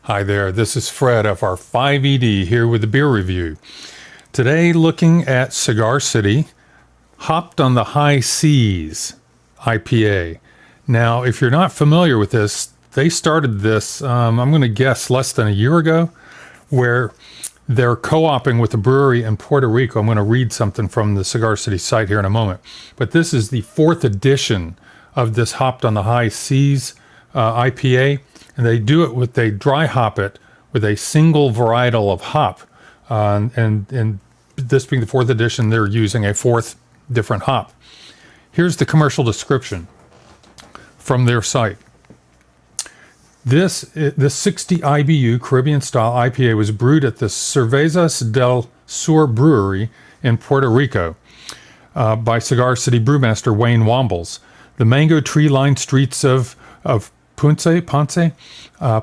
Hi there, this is Fred FR5ED here with the beer review. Today looking at Cigar City, Hopped on the High Seas IPA. Now, if you're not familiar with this, they started this, I'm going to guess, less than a year ago, where they're co-oping with a brewery in Puerto Rico. I'm going to read something from the Cigar City site here in a moment. But this is the fourth edition of this Hopped on the High Seas IPA. And they do it with, they dry hop it with a single varietal of hop. And this being the fourth edition, they're using a fourth different hop. Here's the commercial description from their site. This 60 IBU Caribbean-style IPA was brewed at the Cervezas del Sur Brewery in Puerto Rico by Cigar City brewmaster Wayne Wombles. The mango tree-lined streets of Ponce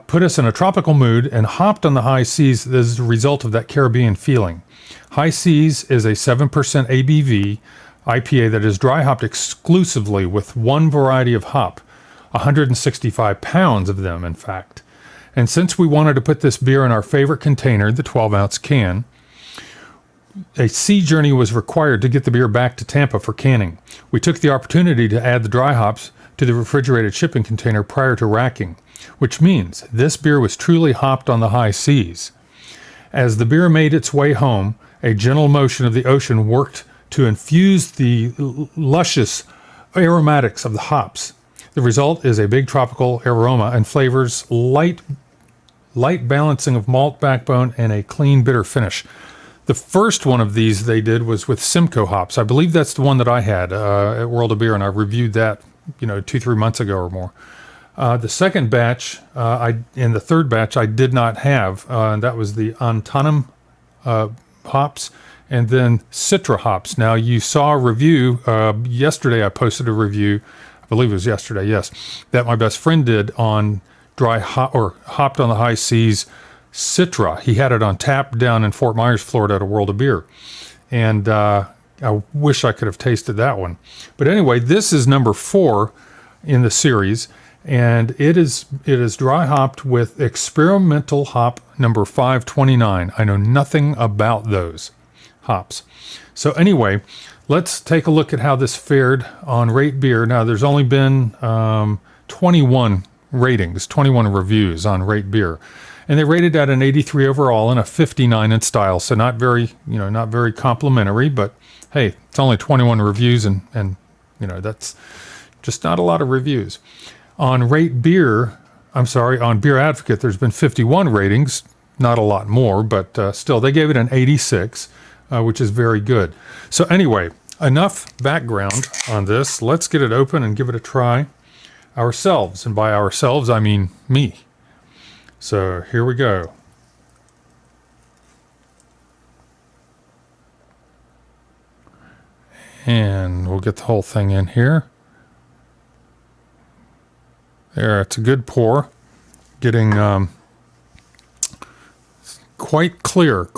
put us in a tropical mood and hopped on the high seas as a result of that Caribbean feeling. High Seas is a 7% ABV IPA that is dry hopped exclusively with one variety of hop, 165 pounds of them, in fact. And since we wanted to put this beer in our favorite container, the 12-ounce can, a sea journey was required to get the beer back to Tampa for canning. We took the opportunity to add the dry hops to the refrigerated shipping container prior to racking, which means this beer was truly hopped on the high seas. As the beer made its way home, a gentle motion of the ocean worked to infuse the luscious aromatics of the hops. The result is a big tropical aroma and flavors, light balancing of malt backbone, and a clean bitter finish. The first one of these they did was with Simcoe hops. I believe that's the one that I had at World of Beer, and I reviewed that 2-3 months ago or more. The second batch, and the third batch, I did not have. And that was the Antanum hops, and then Citra hops. Now, you saw a review yesterday. I posted a review, I believe it was yesterday, yes, that my best friend did on Hopped on the High Seas Citra. He had it on tap down in Fort Myers, Florida, at a World of Beer, and I wish I could have tasted that one. But anyway, this is number 4 in the series, and it is dry hopped with experimental hop number 529. I know nothing about those hops. So anyway, let's take a look at how this fared on Rate Beer. Now, there's only been 21 ratings, 21 reviews on Rate Beer. And they rated at an 83 overall and a 59 in style. So not very complimentary, but hey, it's only 21 reviews, and that's just not a lot of reviews. On on Beer Advocate, there's been 51 ratings, not a lot more, but still, they gave it an 86, which is very good. So anyway, enough background on this. Let's get it open and give it a try ourselves. And by ourselves, I mean me. So here we go. And we'll get the whole thing in here. There, it's a good pour. Getting quite clear.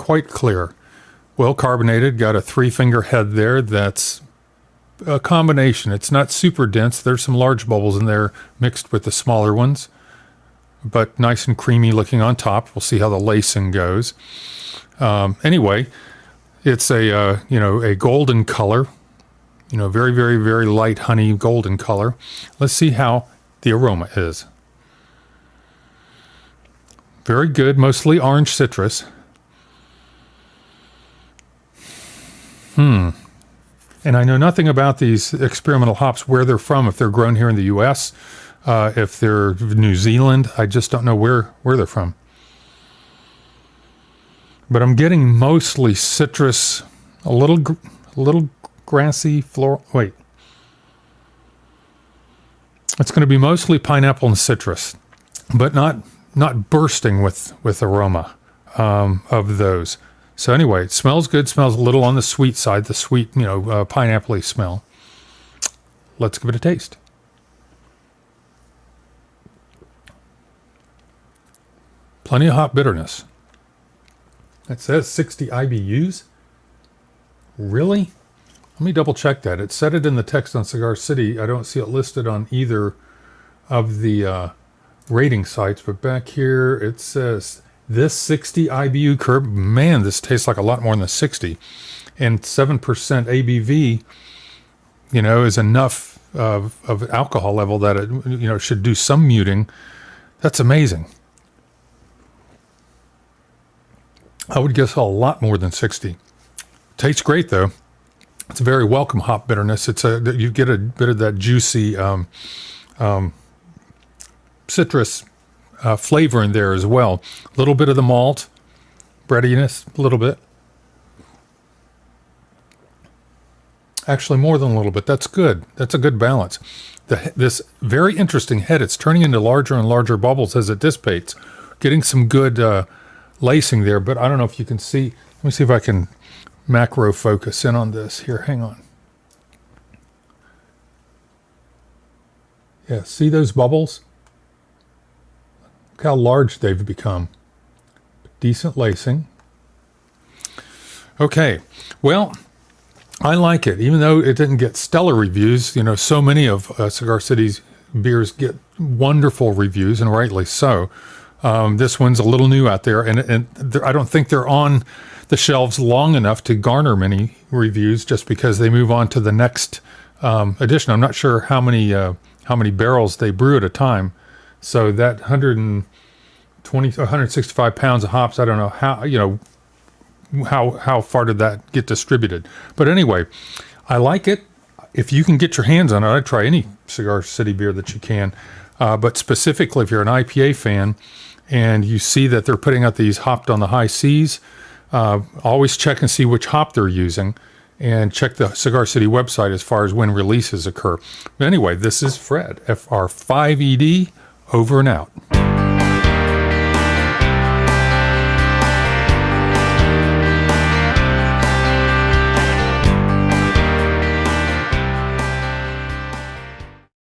Well carbonated, got a 3-finger head there. That's a combination. It's not super dense. There's some large bubbles in there mixed with the smaller ones, but nice and creamy looking on top. We'll see how the lacing goes. Anyway, it's a golden color. Very, very, very light honey golden color. Let's see how the aroma is. Very good, mostly orange citrus. And I know nothing about these experimental hops, where they're from, if they're grown here in the U.S., if they're New Zealand. I just don't know where they're from. But I'm getting mostly citrus, a little grassy floral. Wait. It's going to be mostly pineapple and citrus, but not bursting with aroma of those. So anyway, it smells good. Smells a little on the sweet side, the sweet, pineapple-y smell. Let's give it a taste. Plenty of hop bitterness. It says 60 IBUs. Really? Let me double check that. It said it in the text on Cigar City. I don't see it listed on either of the rating sites, but back here it says this 60 IBU curve. Man, this tastes like a lot more than 60. And 7% ABV, is enough of alcohol level that it, should do some muting. That's amazing. I would guess a lot more than 60. Tastes great though. It's a very welcome hop bitterness. You get a bit of that juicy citrus flavor in there as well. A little bit of the malt, breadiness, a little bit. Actually, more than a little bit. That's good. That's a good balance. This very interesting head, it's turning into larger and larger bubbles as it dissipates. Getting some good lacing there, but I don't know if you can see. Let me see if I can macro focus in on this. Here, hang on. Yeah, see those bubbles? Look how large they've become. Decent lacing. Okay, well, I like it, even though it didn't get stellar reviews. So many of Cigar City's beers get wonderful reviews, and rightly so. This one's a little new out there, and I don't think they're on the shelves long enough to garner many reviews, just because they move on to the next edition. I'm not sure how many barrels they brew at a time. So that 165 pounds of hops, I don't know how far did that get distributed. But anyway, I like it. If you can get your hands on it, I'd try any Cigar City beer that you can. But specifically, if you're an IPA fan and you see that they're putting out these hopped on the high C's, always check and see which hop they're using, and check the Cigar City website as far as when releases occur. But anyway, this is Fred, FR5ED, over and out.